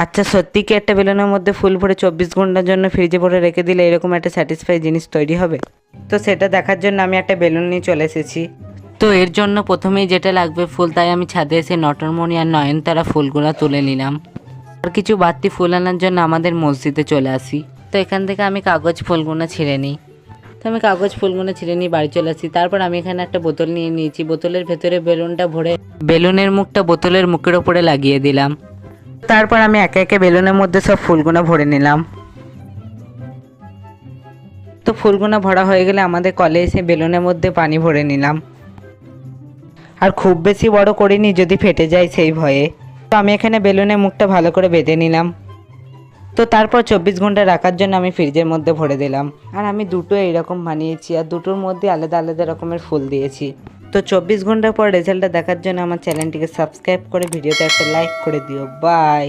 আচ্ছা, সত্যি কি একটা বেলুনের মধ্যে ফুল ভরে 24 ঘন্টার জন্য ফ্রিজে ভরে রেখে দিলে এরকম একটা স্যাটিসফাই জিনিস তৈরি হবে? তো সেটা দেখার জন্য আমি একটা বেলুন নিয়ে চলে এসেছি। তো এর জন্য প্রথমেই যেটা লাগবে ফুল, তাই আমি ছাদে এসে নটরমণি আর নয়নতারা ফুলগুলো তুলে নিলাম। আর কিছু বাড়তি ফুল আনার জন্য আমাদের মসজিদে চলে আসি। তো এখান থেকে আমি কাগজ ফুলগুলো ছিঁড়ে নিই। তো আমি কাগজ ফুলগুলো ছিঁড়ে নিয়ে বাড়ি চলে আসি। তারপর আমি এখানে একটা বোতল নিয়ে নিয়েছি। বোতলের ভেতরে বেলুনটা ভরে বেলুনের মুখটা বোতলের মুখের ওপরে লাগিয়ে দিলাম। তারপর আমি একে একে বেলুনের মধ্যে সব ফুলগুলো ভরে নিলাম। তো ফুলগুলো ভরা হয়ে গেলে আমাদের কলে এসে বেলুনের মধ্যে পানি ভরে নিলাম। আর খুব বেশি বড় করিনি, যদি ফেটে যায় সেই ভয়ে। তো আমি এখানে বেলুনের মুখটা ভালো করে বেঁধে নিলাম। তো তারপর 24 ঘন্টা রাখার জন্য আমি ফ্রিজের মধ্যে ভরে দিলাম। আর আমি দুটো এইরকম বানিয়েছি, আর দুটোর মধ্যে আলাদা আলাদা রকমের ফুল দিয়েছি। তো 24 ঘন্টা পর রেজাল্টটা দেখার জন্য আমার চ্যানেলটিকে সাবস্ক্রাইব করে ভিডিওতে একটা লাইক করে দিও। বাই।